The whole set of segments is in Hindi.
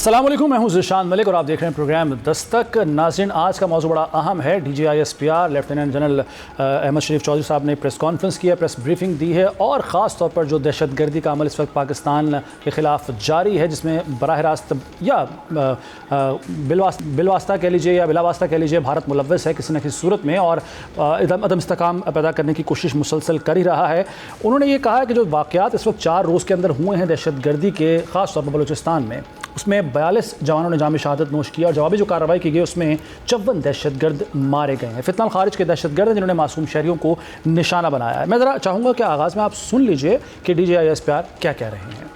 अस्सलाम वालेकुम, मैं हूं ज़िशान मलिक और आप देख रहे हैं प्रोग्राम दस्तक। नाज़रीन, आज का मौजू बड़ा अहम है। DGISPR लेफ्टिनेंट जनरल अहमद शरीफ चौधरी साहब ने प्रेस कॉन्फ्रेंस की है, प्रेस ब्रीफिंग दी है और ख़ास तौर पर जो दहशतगर्दी का अमल इस वक्त पाकिस्तान के ख़िलाफ़ जारी है, जिसमें बराह रास्त या बिलवास्ता कह लीजिए या बिलावास्ता कह लीजिए भारत मुलव्वस है किसी न किसी सूरत में और अदम इस्तेहकाम पैदा करने की कोशिश मुसलसल कर ही रहा है। उन्होंने ये कहा है कि जो वाक़यात इस वक्त 4 रोज़ के अंदर हुए हैं दहशतगर्दी के, ख़ास तौर पर बलूचिस्तान में, उसमें 42 जवानों ने जाम शहादत नोश किया और जवाबी जो कार्रवाई की गई उसमें 54 दहशतगर्द मारे गए हैं। फितना खारिज के दहशतगर्द हैं जिन्होंने मासूम शहरियों को निशाना बनाया है। मैं ज़रा चाहूँगा कि आगाज़ में आप सुन लीजिए कि DGISPR क्या कह रहे हैं।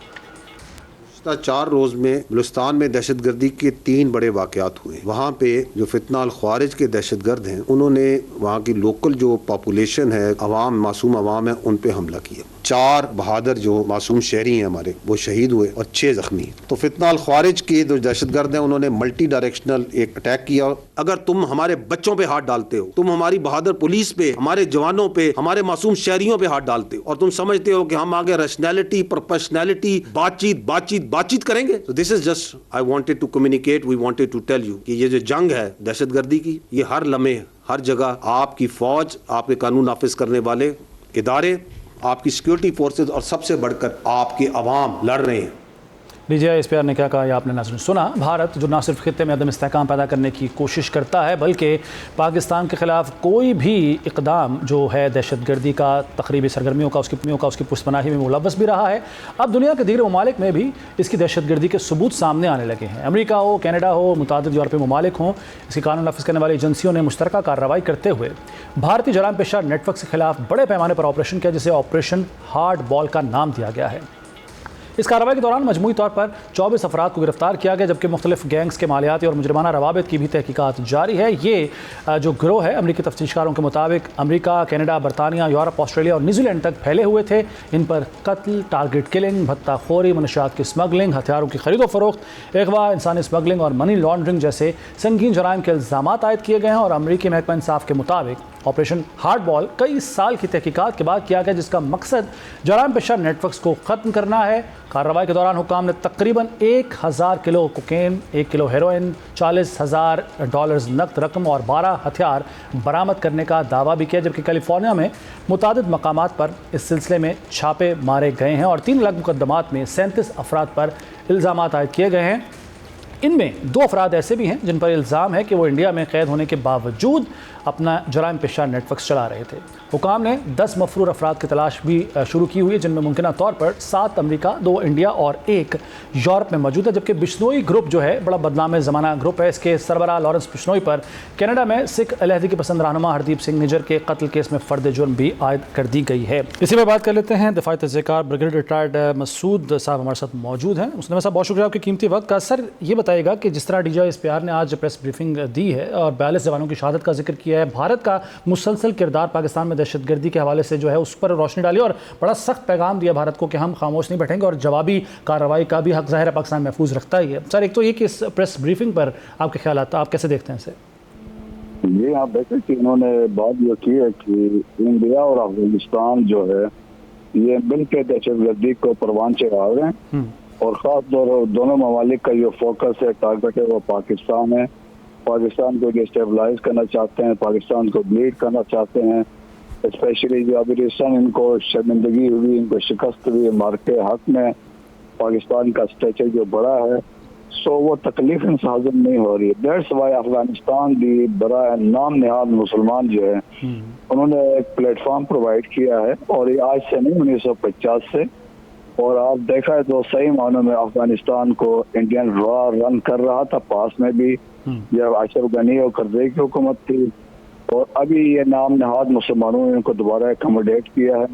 4 रोज़ में बलूचिस्तान में दहशतगर्दी के 3 बड़े वाक़यात हुए। वहाँ पे जो फितना अल ख्वारिज के दहशतगर्द हैं उन्होंने वहाँ की लोकल जो पॉपुलेशन है, अवाम, मासूम अवाम है, उन पे हमला किया। 4 बहादुर जो मासूम शहरी हैं हमारे, वो शहीद हुए और 6 जख्मी। तो फितना अल ख्वारिज के जो दहशतगर्द हैं उन्होंने मल्टी डायरेक्शनल एक अटैक किया। अगर तुम हमारे बच्चों पे हाथ डालते हो, तुम हमारी बहादुर पुलिस पे, हमारे जवानों पे, हमारे मासूम शहरियों पे हाथ डालते हो और तुम समझते हो कि हम आगे रैशनैलिटी, प्रोफेशनैलिटी, बातचीत करेंगे, तो this is just I wanted to communicate, we wanted to tell you कि ये जो जंग है दहशतगर्दी की, ये हर लम्हे हर जगह आपकी फौज, आपके कानून नाफिज करने वाले इदारे, आपकी सिक्योरिटी फोर्सेज और सबसे बढ़कर आपके अवाम लड़ रहे हैं। DGISPR ने क्या कहा, ये आपने नाज़रीन सुना। भारत जो ना सिर्फ खित्ते में अदम इस्तेहकाम पैदा करने की कोशिश करता है बल्कि पाकिस्तान के ख़िलाफ़ कोई भी इक़दाम जो है दहशतगर्दी का, तख़रीबी सरगर्मियों का, उसकी पुष्पनाही में मुलव्वस भी रहा है। अब दुनिया के दीगर ममालिक में भी इसकी दहशतगर्दी के सबूत सामने आने लगे हैं। अमेरिका हो, कनाडा हो, मुतादिद यूरोपीय ममालिक हों, इसकी कानून नाफिज करने वाली एजेंसियों ने मुश्तरका कार्रवाई करते हुए भारतीय जराइम पेशा नेटवर्क के ख़िलाफ़ बड़े पैमाने पर ऑपरेशन किया, जिसे ऑपरेशन हार्ड बॉल का नाम दिया गया है। इस कार्रवाई के दौरान मजमूई तौर पर 24 अफराद को गिरफ्तार किया गया, जबकि मुख्तलिफ गैंग्स के मालियाती और मुजरमाना रवाबित की भी तहकीकात जारी है। ये जो गिरोह है अमरीकी तफ्तीशकारों के मुताबिक अमरीका, कनाडा, बरतानिया, यूरोप, ऑस्ट्रेलिया और न्यूजीलैंड तक फैले हुए थे। इन पर कत्ल, टारगेट किलिंग, भत्ताखोरी, मनशियात की स्मगलिंग, हथियारों की खरीदो फरोख्त, अगवा, इंसानी स्मगलिंग और मनी लॉन्ड्रिंग जैसे संगीन जराइम के इल्ज़ाम आयद किए गए हैं। और अमरीकी महकमा इंसाफ के मुताबिक ऑपरेशन हार्ड बॉल कई साल की तहकीकात के बाद किया गया, जिसका मकसद जराइम पेशा नेटवर्क्स को ख़त्म करना है। कार्रवाई के दौरान हुकाम ने तकरीबन 1000 किलो कोकेन, 1 किलो हेरोइन, $40,000 नकद रकम और 12 हथियार बरामद करने का दावा भी किया, जबकि कैलिफोर्निया में मुतादिद मकामात पर इस सिलसिले में छापे मारे गए हैं और 3 अलग मुकदमात में 37 अफराद पर इल्ज़ामात आयद किए गए हैं। इनमें 2 अफराद ऐसे भी हैं जिन पर इल्ज़ाम है कि वो इंडिया में कैद होने के बावजूद अपना जराइम पेशा नेटवर्क चला रहे थे। हुकाम ने 10 मफरूर अफराद की तलाश भी शुरू की हुई है, जिनमें मुमकिन तौर पर 7 अमरीका, 2 इंडिया और 1 यूरोप में मौजूद है। जबकि बिश्नोई ग्रुप जो है बड़ा बदनाम ज़माना ग्रुप है। इसके सरबराह लॉरेंस बिश्नोई पर कनाडा में सिख अलहदी की पसंद रहनुमा हरदीप सिंह निजर के कत्ल केस में फ़र्द जुर्म भी आयद कर दी गई है। इसी पर बात कर लेते हैं। दफ़ाई तज़्ज़िकार ब्रिगेड रिटायर्ड मसूद साहब हमारे साथ मौजूद हैं। उसने साहब बहुत शुक्रिया आपके कीमती वक्त का। सर, ये बताइएगा कि जिस तरह DGISPR ने आज प्रेस ब्रीफिंग दी है और 42 जवानों की शहादत का जिक्र किया है, भारत का मुसलसल किरदार पाकिस्तान में दहशतगर्दी के हवाले से जो है उस पर रोशनी डाली और बड़ा सख्त पैगाम दिया भारत को कि हम खामोश नहीं बैठेंगे और जवाबी कार्रवाई का भी हक ज़ाहिर पाकिस्तान महफूज रखता ही है। सर, एक तो ये कि इस प्रेस ब्रीफिंग पर आपके ख्याल आता, आप कैसे देखते हैं इसे? ये आप देखें कि इन्होंने बात ये की है कि इंडिया और अफगानिस्तान जो है ये मिलकर दहशतगर्दी को परवान चढ़ा रहे हैं और ख़ास तौर दोनों ममालिक का जो फोकस है, टारगेट है, वो पाकिस्तान है। पाकिस्तान को डिस्टेबलाइज करना चाहते हैं, पाकिस्तान को ब्लीड करना चाहते हैं। स्पेशली जो अभी रिसेंट इनको शर्मिंदगी हुई, इनको शिकस्त हुई, मार के हक में पाकिस्तान का स्टेचर जो बड़ा है, सो वो तकलीफ इनसे हाजिर नहीं हो रही है। दैट्स वाई अफगानिस्तान भी बड़ा नाम नहाद मुसलमान जो है उन्होंने एक प्लेटफॉर्म प्रोवाइड किया है और ये आज से नहीं, 1950 से। और आप देखा है तो सही मानों में अफगानिस्तान को इंडियन रॉ रन कर रहा था, पास में भी जब अशरफ गनी और करज़ई की हुकूमत थी। और अभी ये नाम नहाद मुसलमानों ने इनको दोबारा एकमोडेट किया है।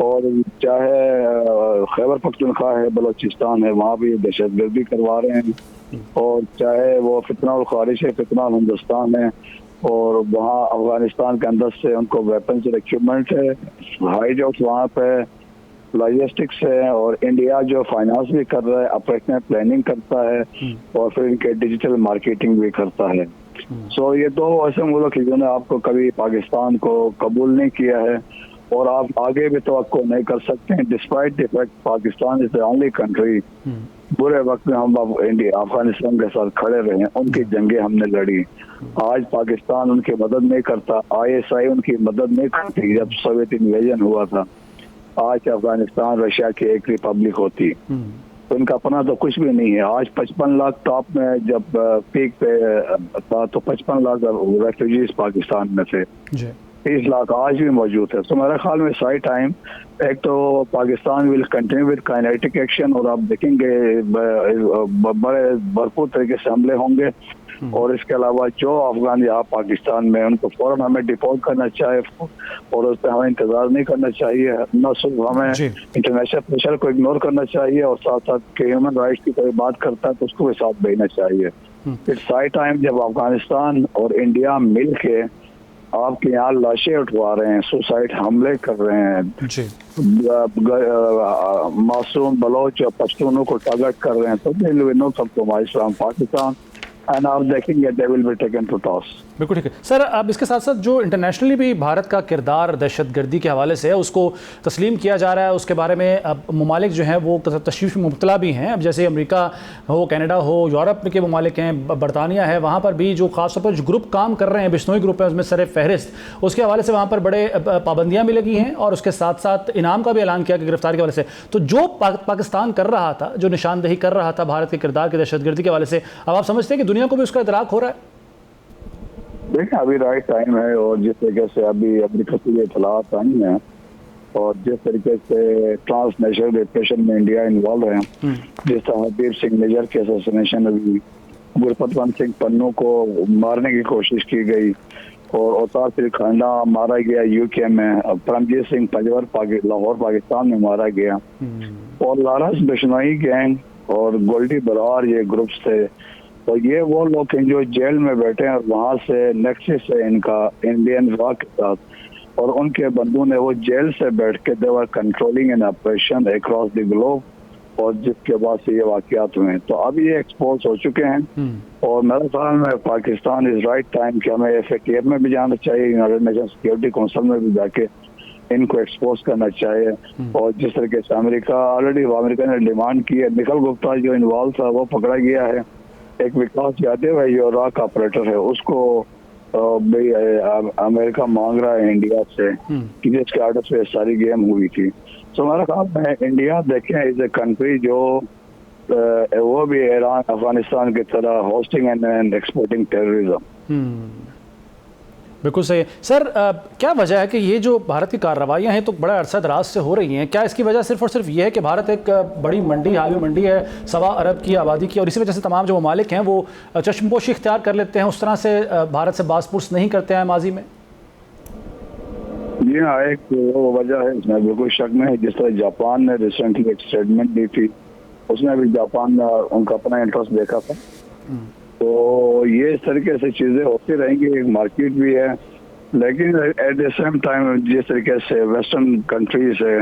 और चाहे खैबर पख्तूनख्वा है, बलोचिस्तान है, वहाँ भी दहशतगर्दी करवा रहे हैं। और चाहे वो फितना अल ख्वारिज है, फितना अल हिंदुस्तान है, और वहाँ अफगानिस्तान के अंदर से उनको वेपन्स और इक्विपमेंट है, हाई जॉब्स वहाँ पे लॉजिस्टिक्स है। और इंडिया जो फाइनेंस भी कर रहा है, ऑपरेशनल प्लानिंग करता है और फिर इनके डिजिटल मार्केटिंग भी करता है। सो ये 2 ऐसे मुल्क जिन्होंने आपको कभी पाकिस्तान को कबूल नहीं किया है और आप आगे भी तवक्को नहीं कर सकते हैं। Despite the fact Pakistan is the only country बुरे वक्त में हम इंडिया अफगानिस्तान के साथ खड़े रहे, उनकी जंगें हमने लड़ी। आज पाकिस्तान उनकी मदद नहीं करता, ISI उनकी मदद नहीं करती जब सोवियत इन्वेजन हुआ था। आज अफगानिस्तान रशिया की एक रिपब्लिक होती तो इनका अपना तो कुछ भी नहीं है। आज 55 लाख टॉप में जब पीक पे था तो 55 लाख रेफ्यूजीज पाकिस्तान में थे, 30 लाख आज भी मौजूद है। तो मेरे ख्याल में सही टाइम, एक तो Pakistan will continue with kinetic action, और आप देखेंगे बड़े भरपूर तरीके से हमले होंगे। और इसके अलावा जो अफगान यहाँ पाकिस्तान में, उनको फौरन हमें डिपोर्ट करना चाहिए और उस पर हमें इंतजार नहीं करना चाहिए। न सिर्फ हमें इंटरनेशनल प्रेशर को इग्नोर करना चाहिए और साथ साथ के ह्यूमन राइट्स की कोई बात करता है तो उसको भी साथ भेजना चाहिए। इट्स हाई टाइम जब अफगानिस्तान और इंडिया मिल के आपके यहाँ लाशें उठवा रहे हैं, सुसाइड हमले कर रहे हैं, मासूम बलोच और पश्तूनों को टारगेट कर रहे हैं, तो they will no compromise from Pakistan and आप देखेंगे they will be taken to toss. बिल्कुल ठीक है सर। अब इसके साथ साथ जो इंटरनेशनली भी भारत का किरदार दहशतगर्दी के हवाले से है उसको तस्लीम किया जा रहा है, उसके बारे में अब ममालिक जो हैं वो तशवीश में मुब्तला भी हैं। अब जैसे अमेरिका हो, कनाडा हो, यूरोप के ममालिक हैं, बरतानिया है, वहाँ पर भी जो खासतौर पर जो ग्रुप काम कर रहे हैं, बिश्नोई ग्रुप है उसमें सर फहरिस्त, उसके हवाले से वहाँ पर बड़े पाबंदियाँ भी लगी हैं और उसके साथ साथ इनाम का भी ऐलान किया कि गिरफ्तारी के हवाले से। तो जो पाकिस्तान कर रहा था, जो निशानदेही कर रहा था भारत के किरदार की दहशतगर्दी के हवाले से, अब आप समझते हैं कि दुनिया को भी उसका इदराक हो रहा है? देखिए अभी राइट टाइम है, और जिस तरीके से अभी अमेरिका की इतलात आई हैं और जिस तरीके से ट्रांसनेशनल रिप्रेशन में इंडिया इन्वॉल्व है, जिस तरह हरदीप सिंह निज्जर के असोसिनेशन अभी गुरपतवंत सिंह पन्नू को मारने की कोशिश की गई और अवतार सिंह खांडा मारा गया UK में, परमजीत सिंह पंजवर लाहौर पाकिस्तान में मारा गया, और लारंस बिश्नोई गैंग और गोल्डी बरार ये ग्रुप्स थे। तो ये वो लोग हैं जो जेल में बैठे हैं और वहाँ से नेक्सस है इनका इंडियन रॉ के साथ, और उनके बंदों ने वो जेल से बैठ के they were controlling an operation across the globe, और जिसके बाद से ये वाकयात हुए हैं। तो अब ये एक्सपोज हो चुके हैं और मेरे ख्याल में पाकिस्तान इज राइट टाइम कि हमें FATF में भी जाना चाहिए, यूनाइटेड नेशन सिक्योरिटी काउंसिल में भी जाके इनको एक्सपोज करना चाहिए। और जिस तरीके से अमेरिका ने डिमांड की है, निखिल गुप्ता जो इन्वॉल्व था वो पकड़ा गया है, एक विकास यादव है जो रॉक ऑपरेटर है, उसको अमेरिका मांग रहा है इंडिया से कि जिसके आर्डर पे सारी गेम हुई थी। तो मेरा ख्याल में इंडिया देखें इज ए कंट्री जो वो भी ईरान अफगानिस्तान की तरह होस्टिंग एंड एक्सपोर्टिंग टेररिज्म। बिल्कुल सही है सर। क्या वजह है कि ये जो भारत की कार्रवाइयाँ हैं तो बड़ा अरसा दराज से हो रही हैं? क्या इसकी वजह सिर्फ और सिर्फ ये है कि भारत एक बड़ी मंडी, हावी मंडी है, 1.25 अरब की आबादी की, और इसी वजह से तमाम जो ममालिक हैं वो चश्मपोशी इख्तियार कर लेते हैं, उस तरह से भारत से बासपुर्स नहीं करते हैं माजी में? जी हाँ, एक वो वजह है, इसमें बिल्कुल शक में है। जिस तरह जापान ने रिसेंटली एक स्टेटमेंट दी थी, उसमें भी जापान ने उनका अपना इंटरेस्ट देखा था। तो ये इस तरीके से चीज़ें होती रहेंगी, एक मार्केट भी है, लेकिन एट द सेम टाइम जिस तरीके से वेस्टर्न कंट्रीज है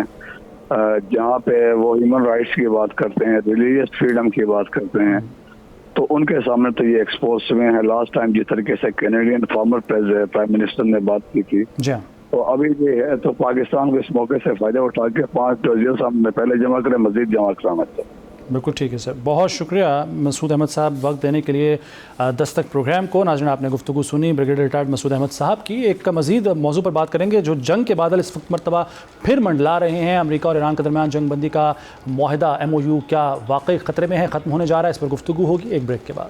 जहाँ पे वो ह्यूमन राइट्स की बात करते हैं, रिलीजियस फ्रीडम की बात करते हैं, तो उनके सामने तो ये एक्सपोज हुए हैं। लास्ट टाइम जिस तरीके से कैनेडियन फॉर्मर प्राइम मिनिस्टर ने बात की थी, तो अभी ये है तो पाकिस्तान को इस मौके से फ़ायदा उठा के 5 डोजियल सामने पहले जमा करें, मज़ीद जमा कराना चाहिए। बिल्कुल ठीक है सर, बहुत शुक्रिया मसूद अहमद साहब वक्त देने के लिए दस्तक प्रोग्राम को। नाज़रीन आपने गुफ्तगू सुनी ब्रिगेडियर रिटायर्ड मसूद अहमद साहब की। एक मज़ीद मौजू पर बात करेंगे जो जंग के बादल इस वक्त मरतबा फिर मंडला रहे हैं। अमेरिका और ईरान के दरमियान जंग बंदी का मुआहदा MOU क्या वाकई ख़तरे में है, ख़त्म होने जा रहा है? इस पर गुफ्तगू होगी एक ब्रेक के बाद।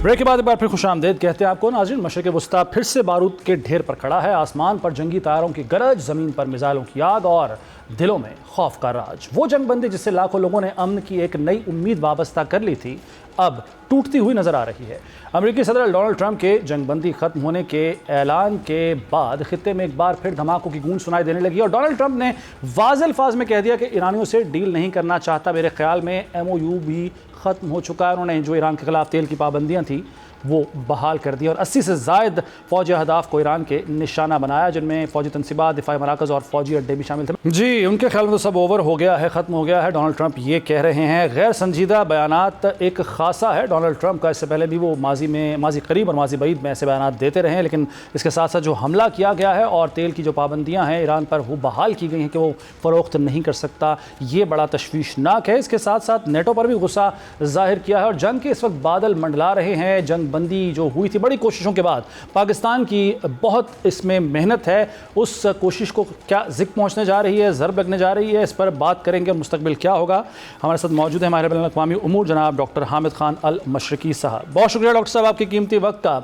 ब्रेक के बाद एक बार फिर खुशामदीद कहते हैं आपको। नाज़रीन, मशरिक़ वस्ता फिर से बारूद के ढेर पर खड़ा है। आसमान पर जंगी तारों की गरज, ज़मीन पर मिसाइलों की आग और दिलों में खौफ का राज। वो जंग बंदी जिससे लाखों लोगों ने अमन की एक नई उम्मीद वाबस्ता कर ली थी, अब टूटती हुई नजर आ रही है। अमेरिकी सदर डोनाल्ड ट्रंप के जंग बंदी खत्म होने के ऐलान के बाद खित्ते में एक बार फिर धमाकों की गूंज सुनाई देने लगी और डोनाल्ड ट्रंप ने वाज़ेह अल्फाज में कह दिया कि ईरानियों से डील नहीं करना चाहता। मेरे ख्याल में MOU भी ख़त्म हो चुका है। उन्होंने जो ईरान के खिलाफ तेल की पाबंदियाँ थी वो बहाल कर दी और 80 से ज़ायद फ़ौजी अहदाफ को ईरान के निशाना बनाया, जिनमें फ़ौजी तनसीबात, दिफाई मराकज़ और फ़ौजी अड्डे भी शामिल थे। जी, जी, उनके ख्याल में तो सब ओवर हो गया है, ख़त्म हो गया है। डोनाल्ड ट्रंप ये कह रहे हैं। गैर संजीदा बयानात एक खासा है डोनाल्ड ट्रंप का। इससे पहले भी वो माजी करीब और माजी बईद में ऐसे बयानात देते रहे हैं, लेकिन इसके साथ साथ जो हमला किया गया है और तेल की जो पाबंदियां हैं ईरान पर वो बहाल की गई हैं कि वो फ़रोख्त नहीं कर सकता, ये बड़ा तशवीशनाक है। इसके साथ साथ नेटो पर भी गुस्सा जाहिर किया है और जंग के इस वक्त बादल मंडला रहे हैं। जंग बंदी जो हुई थी बड़ी कोशिशों के बाद, पाकिस्तान की बहुत इसमें मेहनत है, उस कोशिश को क्या ज़िक पहुँचने जा रही है, ज़रब लगने जा रही है, इस पर बात करेंगे। मुस्तकबिल क्या होगा। हमारे साथ मौजूद है माहिर बैनुल-अक़वामी उमूर जनाब डॉक्टर हामिद खान अल मशरकी साहब। बहुत शुक्रिया डॉक्टर साहब आपके कीमती वक्त का।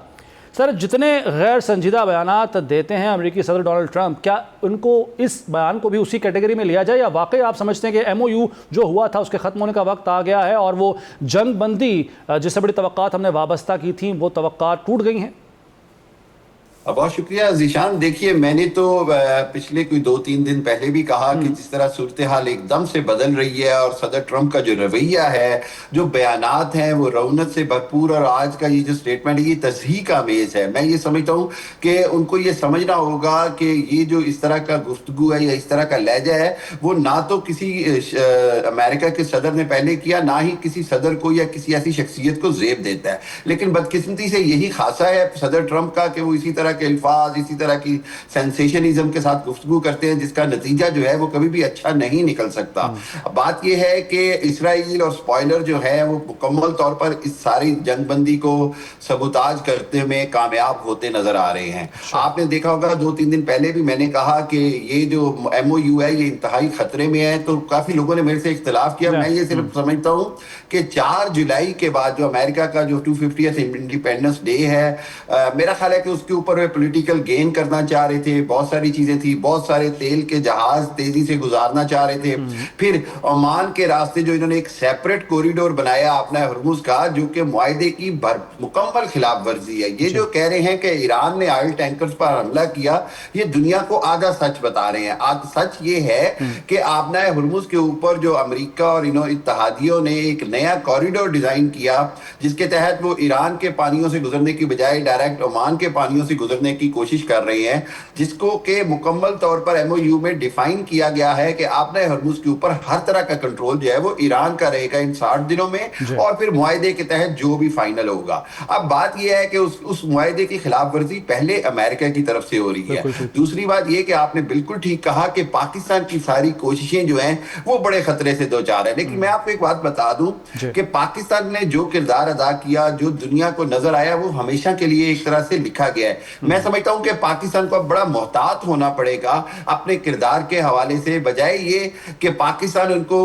सर, जितने गैर संजीदा बयानात देते हैं अमेरिकी सदर डोनाल्ड ट्रंप, क्या उनको इस बयान को भी उसी कैटेगरी में लिया जाए या वाकई आप समझते हैं कि MOU जो हुआ था उसके ख़त्म होने का वक्त आ गया है और वो जंग बंदी जिससे बड़ी तवक्कात हमने वाबस्ता की थी वो तवक्कात टूट गई हैं? बहुत शुक्रिया ज़ीशान। देखिए, मैंने तो पिछले कोई 2-3 दिन पहले भी कहा कि जिस तरह सूरत हाल एकदम से बदल रही है और सदर ट्रंप का जो रवैया है, जो बयानात हैं, वो रौनक से भरपूर, और आज का ये जो स्टेटमेंट है ये तस्हीह का मेज़ है। मैं ये समझता हूँ कि उनको ये समझना होगा कि ये जो इस तरह का गुफ्तगू है या इस तरह का लहजा है, वो ना तो किसी अमेरिका के सदर ने पहले किया, ना ही किसी सदर को या किसी ऐसी शख्सियत को ज़ेब देता है। लेकिन बदकिस्मती से यही खासा है सदर ट्रंप का कि वो इसी तरह के अल्फाज, इसी तरह की सेंसेशनिज्म के साथ गुफ्तगू करते हैं, जिसका नतीजा जो है वो कभी भी अच्छा नहीं निकल सकता। बात यह है कि इसराइल और स्पॉइलर जो है वो मुकम्मल तौर पर इस सारी जंगबंदी को सबूताज करते में कामयाब होते नजर आ रहे हैं। आपने देखा होगा 2-3 दिन पहले भी मैंने कहा कि ये जो MOU है ये इंतहाई खतरे में है, तो काफी लोगों ने मेरे से इख्तिलाफ किया। मैं ये सिर्फ समझता हूँ कि 4 जुलाई के बाद जो अमेरिका का जो 250th इंडिपेंडेंस डे है, मेरा ख्याल है कि उसके ऊपर वे पॉलिटिकल गेन करना चाह रहे थे। बहुत सारी चीजें थी, बहुत सारे तेल के जहाज तेजी से गुजारना चाह रहे थे। फिर ओमान के रास्ते जो इन्होंने एक सेपरेट कॉरिडोर बनाया अपना हुर्मुज का, जो कि मुआहदे की मुकम्मल खिलाफ वर्जी है। ये जो कह रहे हैं कि ईरान ने ऑयल टैंकर्स पर हमला किया, ये दुनिया को आधा सच बता रहे हैं। सच ये है कि आपना हुर्मुज के ऊपर जो अमेरिका और इत्तेहादियों ने एक नया कॉरिडोर डिजाइन किया, जिसके तहत वो ईरान के पानियों से गुजरने की बजाय डायरेक्ट ओमान के पानियों से गुजरने की कोशिश कर रहे हैं, जिसको के मुकम्मल तौर पर MOU में डिफाइन किया गया है कि आपने हुर्मुज के ऊपर हर तरह का कंट्रोल जो है वो ईरान का रहेगा इन 60 दिनों में, और फिर मुआहदे के तहत जो भी फाइनल होगा। अब बात यह है कि उस मुआहदे की खिलाफ वर्जी पहले अमेरिका की तरफ से हो रही है। दूसरी बात यह कि आपने बिल्कुल ठीक कहा कि पाकिस्तान की सारी कोशिशें जो हैं वो बड़े खतरे से दो चार है। लेकिन मैं आपको एक बात बता दूं कि पाकिस्तान ने जो किरदार अदा किया, जो दुनिया को नजर आया, वो हमेशा के लिए एक तरह से लिखा गया है। मैं समझता हूं कि पाकिस्तान को अब बड़ा मोहतात होना पड़ेगा अपने किरदार के हवाले से, बजाय ये कि पाकिस्तान उनको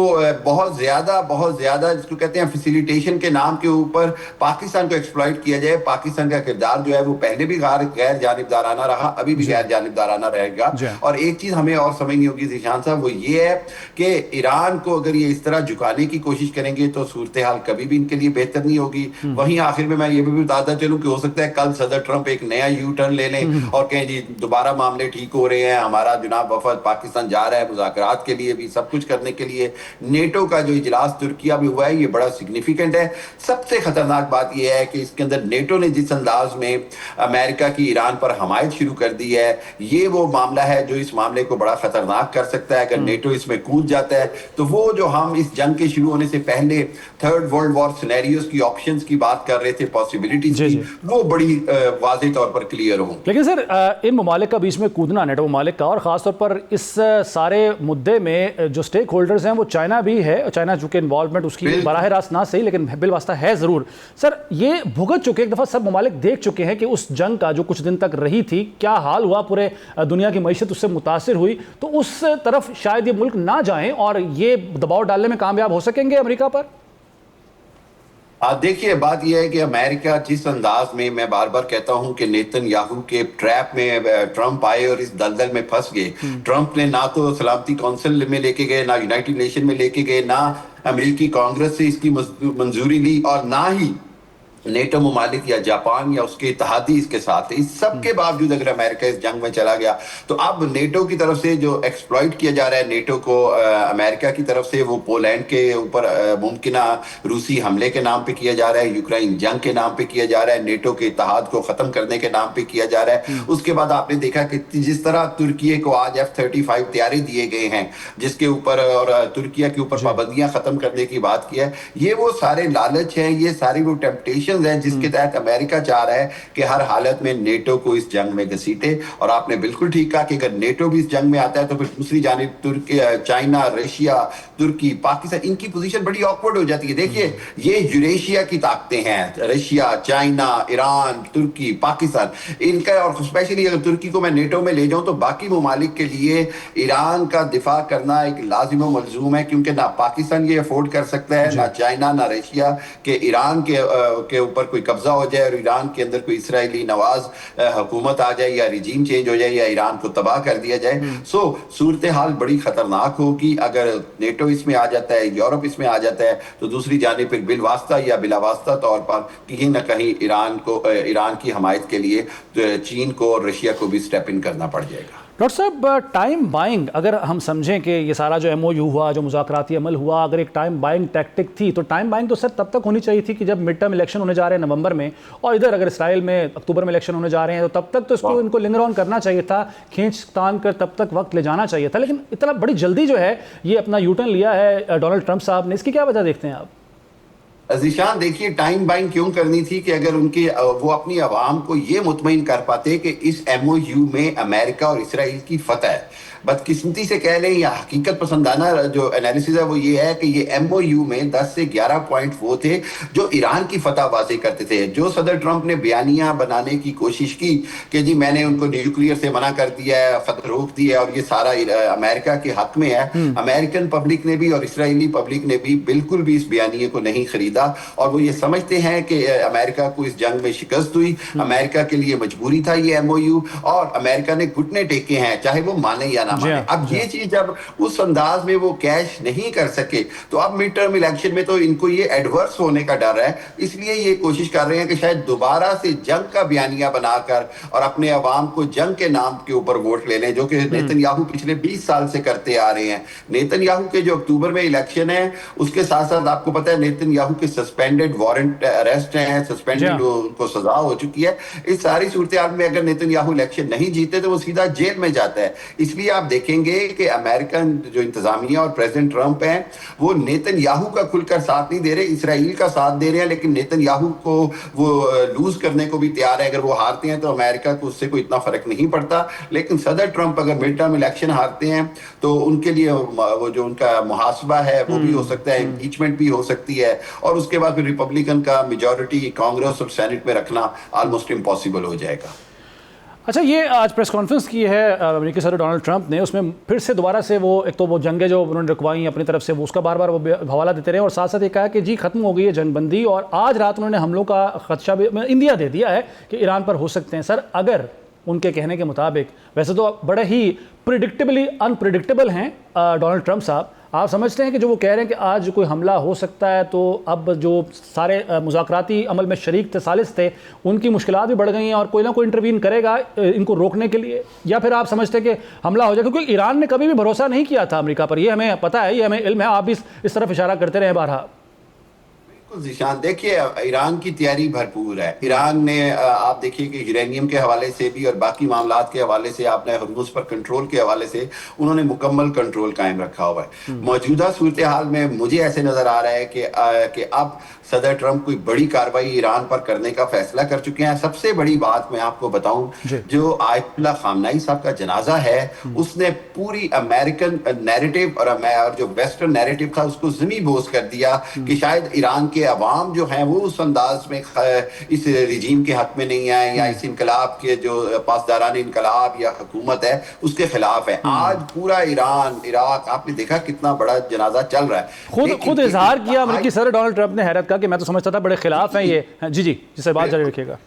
बहुत ज्यादा जिसको कहते हैं फैसिलिटेशन के नाम के ऊपर पाकिस्तान को एक्सप्लॉइट किया जाए। पाकिस्तान का किरदार जो है वो पहले भी गैर जानिबदाराना रहा, अभी भी गैर जानिबदाराना रहेगा। और एक चीज हमें और समझनी होगी ज़ीशान साहब, वो ये है कि ईरान को अगर ये इस तरह झुकाने की कोशिश करेंगे तो सूरत हाल कभी भी इनके लिए बेहतर नहीं होगी। वहीं आखिर में मैं ये भी बताता चलूं कि हो सकता है कल सदर ट्रंप एक नया यू टर्न ले लें और कहें जी दोबारा मामले ठीक हो रहे हैं, हमारा जुनाब वफद पाकिस्तान जा रहा है मुज़ाकरात के लिए भी, सब कुछ करने के लिए। नेटो का जो इजलास तुर्किया में हुआ है ये बड़ा सिग्निफिकेंट है। सबसे खतरनाक बात यह है कि इसके अंदर नेटो ने जिस अंदाज में अमेरिका की ईरान पर हमायत शुरू कर दी है, ये वो मामला है जो इस मामले को बड़ा खतरनाक कर सकता है। अगर नेटो इसमें कूद जाता है तो वो जो हम इस जंग के शुरू होने से पहले थर्ड वर्ल्ड वॉर सिनेरियोस की ऑप्शंस की बात कर रहे थे, पॉसिबिलिटीज की, वो बड़ी वाज़ेह तौर पर क्लियर हो। लेकिन सर इन ममालिक का बीच में कूदना, नेटो ममालिक का, और ख़ासतौर पर इस सारे मुद्दे में जो स्टेक होल्डर्स हैं वो चाइना भी है। चाइना चूँकि इन्वॉल्वमेंट उसकी बराह रास्त ना सही लेकिन बिलवास्ता है ज़रूर। सर ये भुगत चुके, एक दफ़ा सब ममालिक देख चुके हैं कि उस जंग का जो कुछ दिन तक रही थी क्या हाल हुआ, पूरे दुनिया की मईशत उससे मुतासिर हुई। तो उस तरफ शायद ये मुल्क ना जाएं और ये दबाव डालने में कामयाब हो सकेंगे अमेरिका पर। देखिए, बात यह है कि अमेरिका जिस अंदाज में, मैं बार बार कहता हूं कि नेतन्याहू के ट्रैप में ट्रंप आए और इस दलदल में फंस गए। ट्रंप ने ना तो सलामती काउंसिल में लेके गए, ना यूनाइटेड नेशन में लेके गए, ना अमेरिकी कांग्रेस से इसकी मंजूरी ली, और ना ही नेटो ममालिक या जापान या उसके इत्तेहादी इसके साथ है। इस सब के बावजूद अगर अमेरिका इस जंग में चला गया तो अब नेटो की तरफ से जो एक्सप्लॉइट किया जा रहा है नेटो को अमेरिका की तरफ से, वो पोलैंड के ऊपर मुमकिन रूसी हमले के नाम पे किया जा रहा है, यूक्रेन जंग के नाम पे किया जा रहा है, नेटो के इत्तेहाद को खत्म करने के नाम पे किया जा रहा है। उसके बाद आपने देखा कि जिस तरह तुर्की को आज F-35 तैयारी दिए गए हैं जिसके ऊपर, और तुर्की के ऊपर पाबंदियां खत्म करने की बात की है, ये वो सारे लालच हैं, ये सारी वो टेम्पटेशन है जिसके तहत अमेरिका चाह रहा है कि हर हालत में नेटो को इस जंग में घसीटे। और आपने बिल्कुल ठीक कहा कि अगर नेटो भी इस जंग में आता है तो फिर दूसरी जानिब तुर्की, चाइना, रशिया, तुर्की, पाकिस्तान, इनकी पोजीशन बड़ी ऑकवर्ड हो जाती है। देखिए ये यूरेशिया की ताकतें हैं, रशिया, चाइना, ईरान, तुर्की, पाकिस्तान, इनका, और स्पेशली अगर तुर्की को मैं नेटो में ले जाऊं तो बाकी ममालिक के लिए ईरान का दिफा करना एक लाजिम व मलजूम है, क्योंकि ना पाकिस्तान ये अफोर्ड कर सकता है, ना चाइना, ना रशिया के ईरान के ऊपर कोई कब्जा हो जाए और ईरान के अंदर कोई इसराइली नवाज हुकूमत आ जाए या रिजीम चेंज हो जाए या ईरान को तबाह कर दिया जाए। सो सूरत हाल बड़ी खतरनाक होगी अगर नेटो इसमें आ जाता है, यूरोप इसमें आ जाता है, तो दूसरी जानिब फिर बिलवास्ता या बिलावास्ता तौर पर कहीं ना कहीं ईरान की हमायत के लिए चीन को और रशिया को भी स्टेप इन करना पड़ जाएगा। डॉक्टर साहब, टाइम बाइंग अगर हम समझें कि ये सारा जो MOU हुआ, जो मुज़ाकराती अमल हुआ, अगर एक टाइम बाइंग टैक्टिक थी तो टाइम बाइंग तो सर तब तक होनी चाहिए थी कि जब मिड टर्म इलेक्शन होने जा रहे हैं नवंबर में, और इधर अगर इसराइल में अक्टूबर में इलेक्शन होने जा रहे हैं तो तब तक तो इसको इनको लिंगर ऑन करना चाहिए था, खींच तान कर तब तक वक्त ले जाना चाहिए था। लेकिन इतना बड़ी जल्दी जो है ये अपना यूटर्न लिया है डोनाल्ड ट्रंप साहब ने, इसकी क्या वजह देखते हैं आप? ज़ीशान, देखिए टाइम बाइंग क्यों करनी थी कि अगर वो अपनी आवाम को ये मुतमईन कर पाते कि इस MOU में अमेरिका और इसराइल की फतह है। बदकिस्मती से कह लें या हकीकत पसंदाना जो एनालिसिस है वो ये है कि ये MOU में 10 से 11 पॉइंट वो थे जो ईरान की फतह वाज़े करते थे। जो सदर ट्रंप ने बयानियां बनाने की कोशिश की कि जी मैंने उनको न्यूक्लियर से मना कर दिया है, फतह रोक दी है और ये सारा अमेरिका के हक में है, अमेरिकन पब्लिक ने भी और इसराइली पब्लिक ने भी बिल्कुल भी इस बयानिए को नहीं खरीदा और वो ये समझते हैं कि अमेरिका को इस जंग में शिकस्त हुई, अमेरिका के लिए मजबूरी था ये MOU और अमेरिका ने घुटने टेके हैं, चाहे वो माने या ना माने। अब ये चीज जब उस अंदाज में वो कैश नहीं कर सके तो अब मिड टर्म इलेक्शन में तो इनको ये एडवर्स होने का डर है, इसलिए ये कोशिश कर रहे हैं कि शायद दोबारा से जंग का बयानिया बनाकर और अपने अवाम को जंग के नाम के ऊपर वोट ले लें, जो कि नेतन्याहू पिछले 20 साल से करते आ रहे हैं। नेतन्याहू के जो अक्टूबर में इलेक्शन है उसके साथ साथ आपको पता है नेतन्याहू के सस्पेंडेड वारंट अरेस्ट हैं, सस्पेंडेड उनको सजा हो चुकी है। इस सारी सूरत हाल में अगर नेतन्याहू इलेक्शन नहीं जीते तो वो सीधा जेल में जाता है। इसलिए आप देखेंगे कि अमेरिकन जो इंतजामिया और प्रेसिडेंट ट्रंप हैं वो नेतन्याहू का खुलकर साथ नहीं दे रहे, इसराइल का साथ दे रहे हैं, लेकिन नेतन्याहू को वो लूज करने को भी तैयार है। अगर वो हारते हैं तो अमेरिका को उससे कोई इतना फर्क नहीं पड़ता, लेकिन सदर ट्रंप अगर मिड टर्म इलेक्शन हारते हैं तो उनके लिए वो जो उनका मुहासबा है वो भी हो सकता है, इम्पीचमेंट भी हो सकती है और उसके बाद फिर रिपब्लिकन का मेजॉरिटी कांग्रेस और सेनेट में रखना ऑलमोस्ट इम्पॉसिबल हो जाएगा। अच्छा, ये आज प्रेस कॉन्फ्रेंस की है अमेरिकी सदर डोनाल्ड ट्रंप ने, उसमें फिर से दोबारा से वो एक तो वो जंगें जो उन्होंने रुकवाई अपनी तरफ से वो उसका बार बार वो हवाला देते रहे और साथ साथ ये कहा कि जी खत्म हो गई है जंगबंदी और आज रात उन्होंने हमलों का खदशा भी इंडिया दे दिया है कि ईरान पर हो सकते हैं। सर, अगर उनके कहने के मुताबिक, वैसे तो बड़े ही प्रिडिक्टेबली अनप्रिडिक्टेबल हैं डोनाल्ड ट्रंप साहब, आप समझते हैं कि जो वो कह रहे हैं कि आज कोई हमला हो सकता है तो अब जो सारे मुज़ाकराती अमल में शरीक थे, सालिस थे, उनकी मुश्किलात भी बढ़ गई हैं और कोई ना कोई इंटरवीन करेगा इनको रोकने के लिए, या फिर आप समझते हैं कि हमला हो जाए? क्योंकि ईरान ने कभी भी भरोसा नहीं किया था अमेरिका पर, ये हमें पता है, ये हमें इल्म है, आप भी इस तरफ इशारा करते रहे बारहा। ज़ीशान, देखिए ईरान की तैयारी भरपूर है। ईरान ने आप देखिए कि यूरेनियम के हवाले से भी और बाकी मामलात के हवाले से, आपने हर्मुज़ पर कंट्रोल के हवाले से उन्होंने मुकम्मल कंट्रोल कायम रखा हुआ है। मौजूदा सूरत हाल में मुझे ऐसे नज़र आ रहा है कि अब सदर ट्रंप कोई बड़ी कार्रवाई ईरान पर करने का फैसला कर चुके हैं। सबसे बड़ी बात मैं आपको बताऊं, जो आयतुल्लाह खामनाई साहब का जनाजा है उसने पूरी अमेरिकन नैरेटिव और जो वेस्टर्न नैरेटिव था उसको ज़मीन बोझ कर दिया कि शायद ईरान के अवाम जो हैं वो उस अंदाज में इस रिजीम के हक में नहीं आए या इस इनकलाब के जो पासदारान इनकलाब या हुकूमत है उसके खिलाफ है। आज पूरा ईरान, इराक, आपने देखा कितना बड़ा जनाजा चल रहा है। खुद इजहार किया अमेरिकी सदर डोनाल्ड ट्रंप ने हैरत का कि मैं तो समझता था बड़े खिलाफ हैं ये। जी जी, जिससे बात जारी रखिएगा।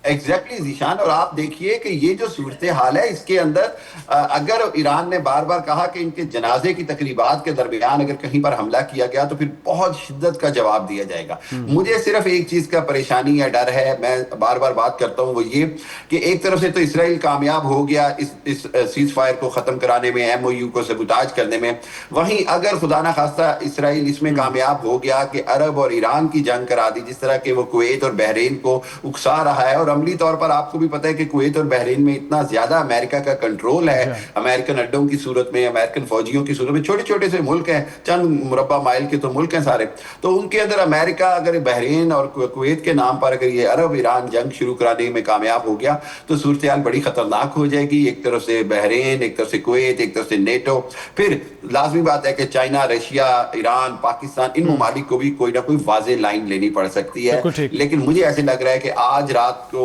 एग्जैक्टली जीशान, और आप देखिए कि ये जो सूरत हाल है इसके अंदर अगर ईरान ने बार बार कहा कि इनके जनाजे की तकरीबात के दरमियान अगर कहीं पर हमला किया गया तो फिर बहुत शिद्दत का जवाब दिया जाएगा। मुझे सिर्फ एक चीज का परेशानी या डर है, मैं बार बार बात करता हूं, वो ये कि एक तरफ से तो इसराइल कामयाब हो गया इस सीज फायर को खत्म कराने में, MOU को सबूताज करने में, वहीं अगर खुदा ना खास्ता इसराइल इसमें कामयाब हो गया कि अरब और ईरान की जंग करा दी, जिस तरह के वो कुवैत और बहरीन को उकसा रहा है, और अमली तौर पर आपको भी पता है कि कुवैत और बहरीन में इतना ज्यादा अमेरिका का कंट्रोल है, अमेरिकन अड्डों की सूरत में, अमेरिकन फौजियों की सूरत में, छोटे छोटे से मुल्क हैं, चंद मुरब्बा माइल के तो मुल्क हैं सारे, तो उनके अंदर अमेरिका अगर बहरीन और कुवैत के नाम पर अगर ये अरब ईरान जंग शुरू कराने में कामयाब हो गया तो सूरत हाल बड़ी खतरनाक हो जाएगी। एक तरफ से बहरीन, एक तरफ से कुवैत, एक तरफ से नेटो, फिर लाजमी बात है कि चाइना, रशिया, ईरान, पाकिस्तान, इन ममालिक को भी कोई ना कोई वाज़ेह लाइन लेनी पड़ सकती है। लेकिन मुझे ऐसे लग रहा है कि आज रात को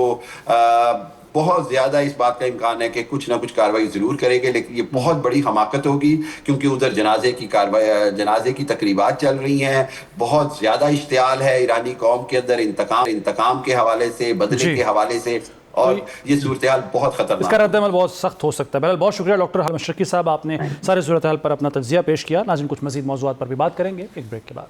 बहुत ज्यादा इस बात का इम्कान है कि कुछ ना कुछ कार्रवाई जरूर करेंगे, लेकिन ये बहुत बड़ी हमाकत होगी क्योंकि उधर जनाजे की तकरीबात चल रही हैं, बहुत ज्यादा इश्तियाल है ईरानी कौम के अंदर इंतकाम के हवाले से, बदले के हवाले से, और ये सूरत हाल बहुत खतरनाक, इसका रद्द-ए-अमल बहुत सख्त हो सकता है। बहरहाल बहुत शुक्रिया डॉक्टर हाल मशरकी साहब, आपने सारे सूरत हाल पर अपना तज्जिया पेश किया। नाज़रीन, कुछ मज़ीद मौज़ूआत पर भी बात करेंगे एक ब्रेक के बाद।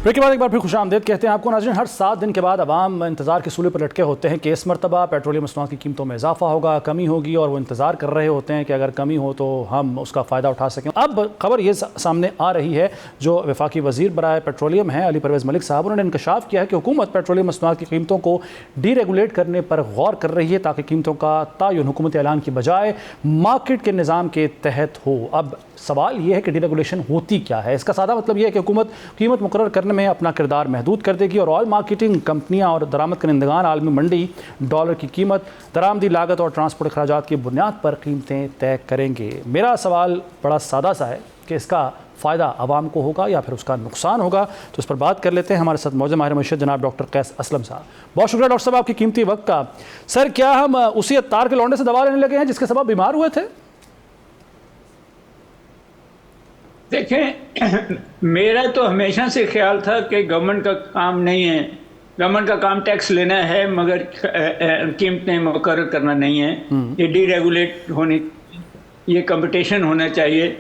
ब्रेक के बाद एक बार फिर खुशामदीद कहते हैं आपको। नाज़रीन, हर 7 दिन के बाद अवाम इंतज़ार के सूले पर लटके होते हैं कि इस मरतबा पेट्रोलियम मसनूआत की कीमतों में इजाफा होगा, कमी होगी, और वो इंतज़ार कर रहे होते हैं कि अगर कमी हो तो हम उसका फ़ायदा उठा सकें। अब खबर ये सामने आ रही है, जो वफाकी वज़ीर बराए पेट्रोलियम हैं अली परवेज़ मलिक साहब, उन्होंने इंकशाफ किया है कि हुकूमत पेट्रोलियम मसनूआत की कीमतों को डीरेगुलेट करने पर गौर कर रही है ताकि कीमतों का तयन हुकूमती ऐलान की बजाय मार्केट के निज़ाम के तहत हो। अब सवाल ये है कि डीरेगुलेशन होती क्या है। इसका सादा मतलब यह है कि हुकूमत कीमत मुकर्रर करने में अपना किरदार महदूद कर देगी और ऑयल मार्केटिंग कंपनियां और दरामद करंदगान आलमी मंडी डॉलर की कीमत, दरामदी लागत और ट्रांसपोर्ट अखराजात की बुनियाद पर कीमतें तय करेंगे। मेरा सवाल बड़ा सादा सा है कि इसका फ़ायदा आवाम को होगा या फिर उसका नुकसान होगा, तो इस पर बात कर लेते हैं। हमारे साथ मौजूद माहिर मईशत जनाब डॉक्टर कैस असलम साहब। बहुत शुक्रिया डॉक्टर साहब आपकी कीमती वक्त का। सर, क्या हम उसी अत्तार के लौंडे से दवा लेने लगे हैं जिसके सबब बीमार हुए थे? देखें, मेरा तो हमेशा से ख्याल था कि गवर्नमेंट का काम नहीं है, गवर्नमेंट का काम टैक्स लेना है मगर कीमतें मुकर्रर करना नहीं है। ये डीरेगुलेट होने, ये कंपटीशन होना चाहिए,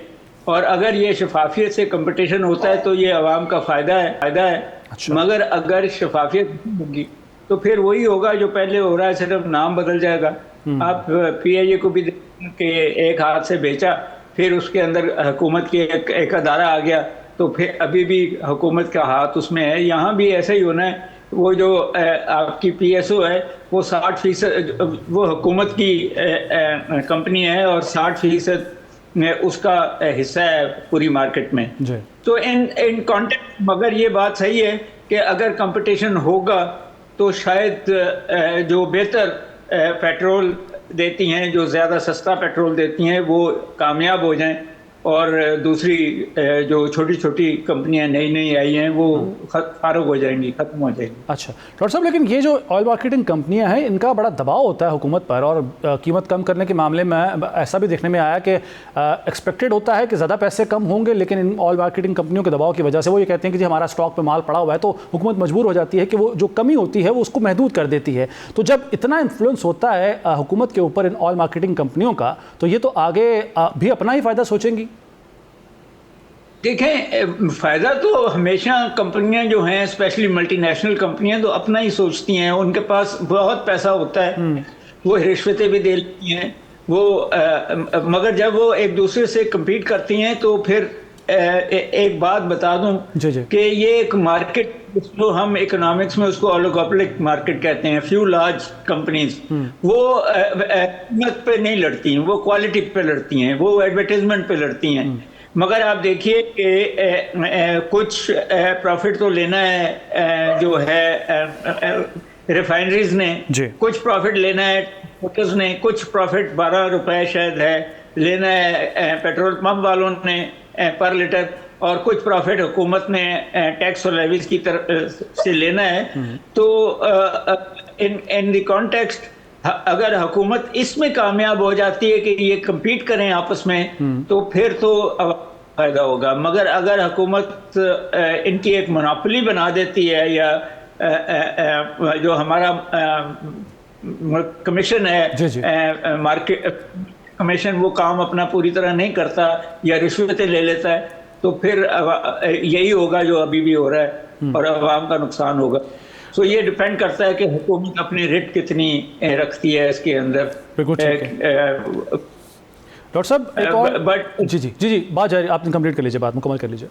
और अगर ये शफाफियत से कंपटीशन होता है तो ये आवाम का फ़ायदा है। अच्छा। मगर अगर शफाफियत होगी तो फिर वही होगा जो पहले हो रहा है, सिर्फ नाम बदल जाएगा। आप PIA को भी देखें कि एक हाथ से बेचा, फिर उसके अंदर हुकूमत की एक अदारा आ गया, तो फिर अभी भी हुकूमत का हाथ उसमें है। यहाँ भी ऐसा ही होना है। वो जो आपकी PSO है वो 60% वो हुकूमत की कंपनी है और 60% उसका हिस्सा है पूरी मार्केट में जी। तो इन कॉन्टेक्स्ट मगर ये बात सही है कि अगर कंपटीशन होगा तो शायद जो बेहतर पेट्रोल देती हैं, जो ज़्यादा सस्ता पेट्रोल देती हैं, वो कामयाब हो जाएं, और दूसरी जो छोटी छोटी कंपनियां नई आई हैं वो फारुग हो जाएंगी, ख़त्म हो जाएंगी। अच्छा डॉक्टर साहब, लेकिन ये जो ऑयल मार्केटिंग कंपनियां हैं इनका बड़ा दबाव होता है हुकूमत पर, और कीमत कम करने के मामले में ऐसा भी देखने में आया कि एक्सपेक्टेड होता है कि ज़्यादा पैसे कम होंगे, लेकिन इन ऑयल मार्केटिंग कंपनियों के दबाव की वजह से वो ये कहते हैं कि जी हमारा स्टॉक पे माल पड़ा हुआ है, तो हुकूमत मजबूर हो जाती है कि वो जो कमी होती है वो उसको महदूद कर देती है। तो जब इतना इन्फ्लुएंस होता है हुकूमत के ऊपर इन ऑयल मार्केटिंग कंपनियों का, तो ये तो आगे भी अपना ही फ़ायदा सोचेंगी। देखें, फ़ायदा तो हमेशा कंपनियां जो हैं, स्पेशली मल्टीनेशनल कंपनियां, तो अपना ही सोचती हैं। उनके पास बहुत पैसा होता है, वो रिश्वतें भी दे लेती हैं वो, मगर जब वो एक दूसरे से कम्पीट करती हैं तो फिर एक बात बता दूं कि ये एक मार्केट, जो हम इकोनॉमिक्स में उसको ओलिगोपोलिक मार्केट कहते हैं, फ्यू लार्ज कंपनीज वो कीमत पे नहीं लड़ती हैं, वो क्वालिटी पे लड़ती हैं, वो एडवर्टाइजमेंट पे लड़ती हैं। मगर आप देखिए कि कुछ प्रॉफिट तो लेना है जो है रिफाइनरीज ने, कुछ प्रॉफिट लेना है मोटर्स ने, कुछ प्रॉफिट 12 रुपए शायद है लेना है पेट्रोल पंप वालों ने पर लीटर, और कुछ प्रॉफिट हुकूमत ने टैक्स और लेवीज की तरफ से लेना है। तो इन द कॉन्टेक्स्ट अगर हुकूमत इसमें कामयाब हो जाती है कि ये कम्पीट करें आपस में, तो फिर तो फ़ायदा होगा। मगर अगर हुकूमत इनकी एक मोनोपोली बना देती है, या जो हमारा कमीशन है, मार्केट कमीशन, वो काम अपना पूरी तरह नहीं करता या रिश्वतें ले लेता है, तो फिर यही होगा जो अभी भी हो रहा है और अवाम का नुकसान होगा। तो ये डिपेंड करता है कि हुकूमत अपनी रिट कितनी रखती है इसके अंदर। डॉक्टर साहब एक और जी बात जारी, आपने कंप्लीट कर लीजिए, बात मुकम्मल कर लीजिए।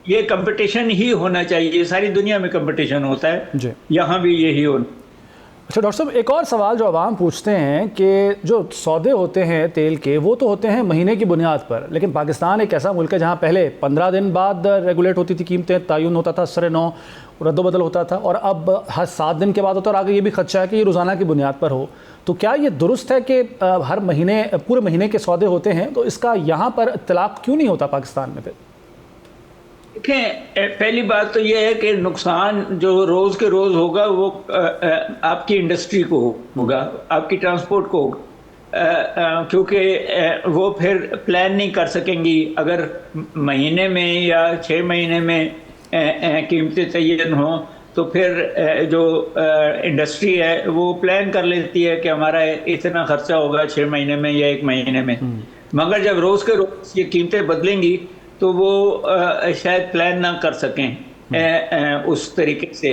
ये कंपटीशन ही होना चाहिए, सारी दुनिया में कंपटीशन होता है, यहाँ भी यही होना। अच्छा डॉक्टर साहब, एक और सवाल जो आवाम पूछते हैं कि जो सौदे होते हैं तेल के, वो तो होते हैं महीने की बुनियाद पर, लेकिन पाकिस्तान एक ऐसा मुल्क है जहाँ पहले 15 दिन बाद रेगुलेट होती थी कीमतें, तयन होता था, सरे नौ रद्दोबदल होता था, और अब हर 7 दिन के बाद होता है, और आगे ये भी खदशा है कि ये रोज़ाना की बुनियाद पर हो। तो क्या ये दुरुस्त है कि हर महीने पूरे महीने के सौदे होते हैं, तो इसका यहाँ पर इत्तलाक क्यों नहीं होता पाकिस्तान में? फिर देखें, पहली बात तो ये है कि नुकसान जो रोज़ के रोज़ होगा वो आपकी इंडस्ट्री को होगा, आपकी ट्रांसपोर्ट को होगा, क्योंकि वो फिर प्लान नहीं कर सकेंगी। अगर महीने में या 6 महीने में कीमतें तयन हों, तो फिर जो इंडस्ट्री है वो प्लान कर लेती है कि हमारा इतना खर्चा होगा 6 महीने में या 1 महीने में। मगर जब रोज़ के रोज़ ये कीमतें बदलेंगी तो वो शायद प्लान ना कर सकें उस तरीके से।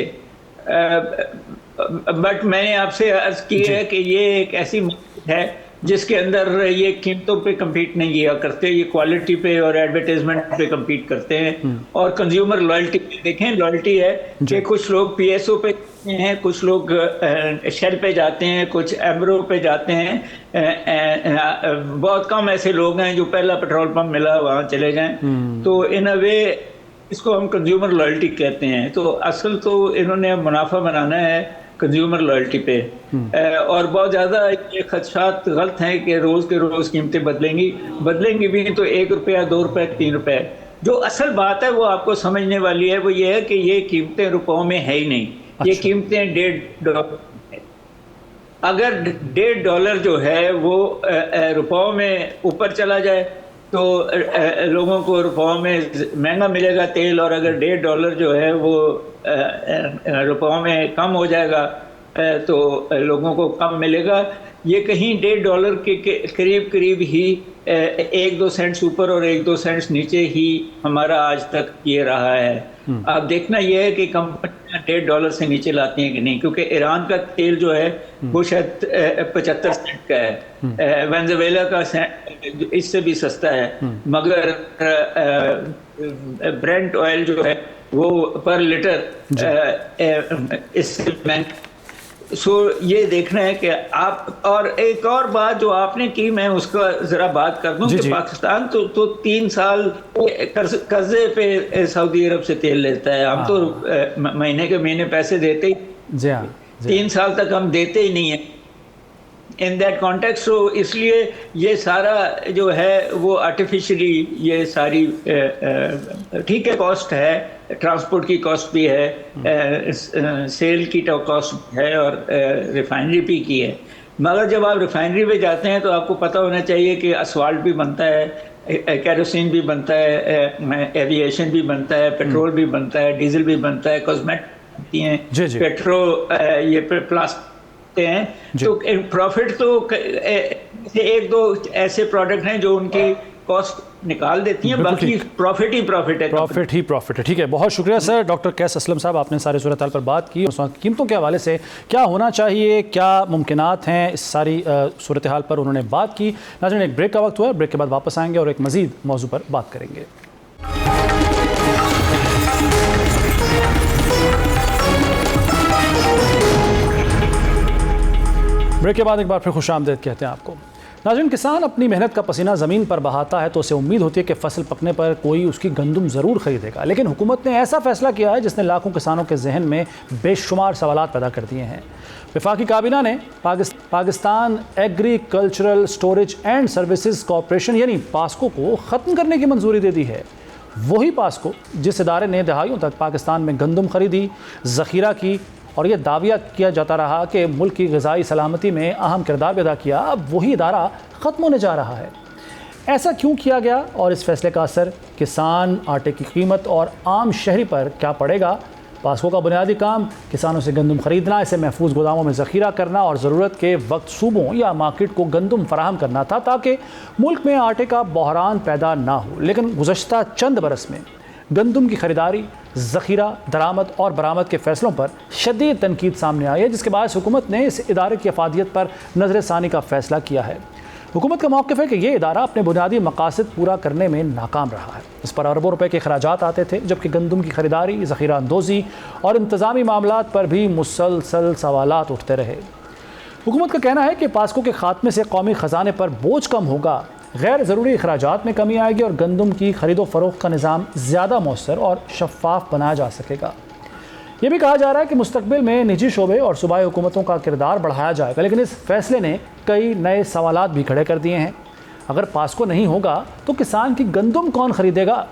बट मैंने आपसे अर्ज की है कि ये एक ऐसी मार्केट है जिसके अंदर ये कीमतों पे compete नहीं किया करते, ये क्वालिटी पे और एडवर्टाइजमेंट पे compete करते हैं। और कंज्यूमर लॉयल्टी पे देखें, लॉयल्टी है कि कुछ लोग PSO पे हैं, कुछ लोग शेल पे जाते हैं, कुछ एमरो पे जाते हैं, बहुत कम ऐसे लोग हैं जो पहला पेट्रोल पंप मिला वहाँ चले जाएं। तो इन अ वे इसको हम कंज्यूमर लॉयल्टी कहते हैं। तो असल तो इन्होंने मुनाफा बनाना है कंज्यूमर लॉयल्टी पे, और बहुत ज़्यादा ये खदशात गलत हैं कि रोज़ के रोज़ कीमतें बदलेंगी भी तो 1 रुपया, 2 रुपये, 3 रुपये। जो असल बात है वो आपको समझने वाली है, वो ये है कि ये कीमतें रुपयों में है ही नहीं। ये कीमतें $1.5 अगर $1.5 जो है वो रुपयों में ऊपर चला जाए तो लोगों को रुपयों में महंगा मिलेगा तेल, और अगर $1.5 जो है वो रुपयों में कम हो जाएगा तो लोगों को कम मिलेगा। ये कहीं $1.5 के करीब ही 1-2 सेंट्स ऊपर और 1-2 सेंट्स नीचे ही हमारा आज तक ये रहा है। अब देखना यह है कि कंपनियां $1.5 से नीचे लाती हैं कि नहीं, क्योंकि ईरान का तेल जो है वो शायद 75 सेंट का है, वेनेजुएला का इससे भी सस्ता है, मगर ब्रेंट ऑयल जो है वो पर लीटर इससे महंगा। सो ये देखना है कि आप, और एक और बात जो आपने की मैं उसका जरा बात कर दूं कि पाकिस्तान तो 3 साल कर्जे पे सऊदी अरब से तेल लेता है। हम तो महीने के महीने पैसे देते ही 3 साल तक हम देते ही नहीं है इन दैट कॉन्टेक्स्ट। तो इसलिए ये सारा जो है वो आर्टिफिशियली ये सारी ठीक है, कॉस्ट है, ट्रांसपोर्ट की कॉस्ट भी है, सेल की कॉस्ट है, और रिफाइनरी भी की है। मगर जब आप रिफाइनरी पे जाते हैं तो आपको पता होना चाहिए कि असफाल्ट भी बनता है, केरोसिन भी बनता है, एविएशन भी बनता है, पेट्रोल भी बनता है, डीजल भी बनता है, कॉस्मेटिक बनती हैं, पेट्रोल ये प्लास्टिक हैं। तो प्रॉफिट तो 1-2 ऐसे प्रोडक्ट हैं जो उनकी कॉस्ट निकाल देती हैं, बाकी प्रॉफिट ही प्रॉफिट है। ठीक है, बहुत शुक्रिया सर। डॉक्टर कैस असलम साहब, आपने सारे सूरत हाल पर बात की और कीमतों के हवाले से क्या होना चाहिए, क्या मुमकिनात हैं, इस सारी सूरत हाल पर उन्होंने बात की। नाज़रीन, एक ब्रेक का वक्त हुआ है, ब्रेक के बाद वापस आएंगे और एक मज़ीद मौजू पर बात करेंगे। ब्रेक के बाद एक बार फिर खुशामदीद कहते हैं आपको। नाज़रीन, किसान अपनी मेहनत का पसीना ज़मीन पर बहाता है तो उसे उम्मीद होती है कि फसल पकने पर कोई उसकी गंदुम ज़रूर ख़रीदेगा, लेकिन हुकूमत ने ऐसा फ़ैसला किया है जिसने लाखों किसानों के जहन में बेशुमार सवालात पैदा कर दिए हैं। वफाकी काबीना ने Pakistan agricultural storage and services corporation यानी पास्को को ख़त्म करने की मंजूरी दे दी है। वही पास्को जिस इदारे ने दहाइयों तक पाकिस्तान में गंदुम खरीदी, ज़ख़ीरा की और यह दाविया किया जाता रहा कि मुल्क की ग़िज़ाई सलामती में अहम किरदार अदा किया, अब वही इदारा ख़त्म होने जा रहा है। ऐसा क्यों किया गया और इस फैसले का असर किसान, आटे की कीमत और आम शहरी पर क्या पड़ेगा? पास्को का बुनियादी काम किसानों से गंदम खरीदना, इसे महफूज गोदामों में ज़ख़ीरा करना और ज़रूरत के वक्त सूबों या मार्केट को गंदम फराहम करना था ताकि मुल्क में आटे का बहरान पैदा ना हो। लेकिन गुज़श्ता चंद बरस में गंदम की खरीदारी, ज़ख़ीरा, दरामद और बरामद के फ़ैसलों पर शदीद तनकीद सामने आई है, जिसके बाद हुकूमत ने इस इदारे की अफादियत पर नज़रसानी का फ़ैसला किया है। हुकूमत का मौक़िफ़ है कि ये इदारा अपने बुनियादी मकासद पूरा करने में नाकाम रहा है। इस पर अरबों रुपए के अखराजात आते थे, जबकि गंदम की खरीदारी, ज़ख़ीरा अंदोज़ी और इंतज़ामी मामलात पर भी मुसलसल सवालात उठते रहे। हुकूमत का कहना है कि पास्को के खात्मे से कौमी ख़जाने पर बोझ कम होगा, गैर ज़रूरी अखराजात में कमी आएगी और गंदम की खरीदो फरोख्त का निज़ाम ज़्यादा मौसर और शफ़ाफ बनाया जा सकेगा। ये भी कहा जा रहा है कि मुस्तकबिल में निजी शोबे और सूबाई हुकूमतों का किरदार बढ़ाया जाएगा, लेकिन इस फैसले ने कई नए सवालात भी खड़े कर दिए हैं। अगर पास्को नहीं होगा तो किसान की गंदम कौन ख़रीदेगा?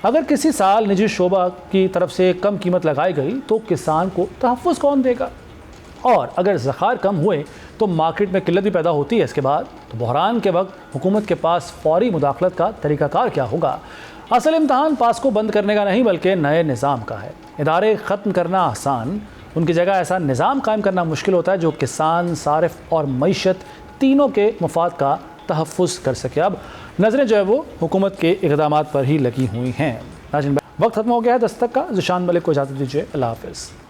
अगर किसी साल निजी शोबा की तरफ से कम कीमत लगाई गई तो किसान को तहफ़्फ़ुज़ कौन देगा? और अगर ज़ख़ायर कम हुए तो मार्केट में किल्लत भी पैदा होती है। इसके बाद तो बहरान के वक्त हुकूमत के पास फ़ौरी मुदाखलत का तरीक़ाकार क्या होगा? असल इम्तहान पास्को बंद करने का नहीं बल्कि नए निज़ाम का है। इदारे ख़त्म करना आसान, उनकी जगह ऐसा निज़ाम कायम करना मुश्किल होता है जो किसान, सारिफ और मईशत तीनों के मफाद का तहफ़्फ़ुज़ कर सके। अब नज़रें जो है वो हुकूमत के इक़दामात पर ही लगी हुई हैं। नाज़रीन, वक्त ख़त्म हो गया है दस्तक का। ज़िशान मलिक को इजाज़त दीजिए। अल्लाह हाफ़िज़।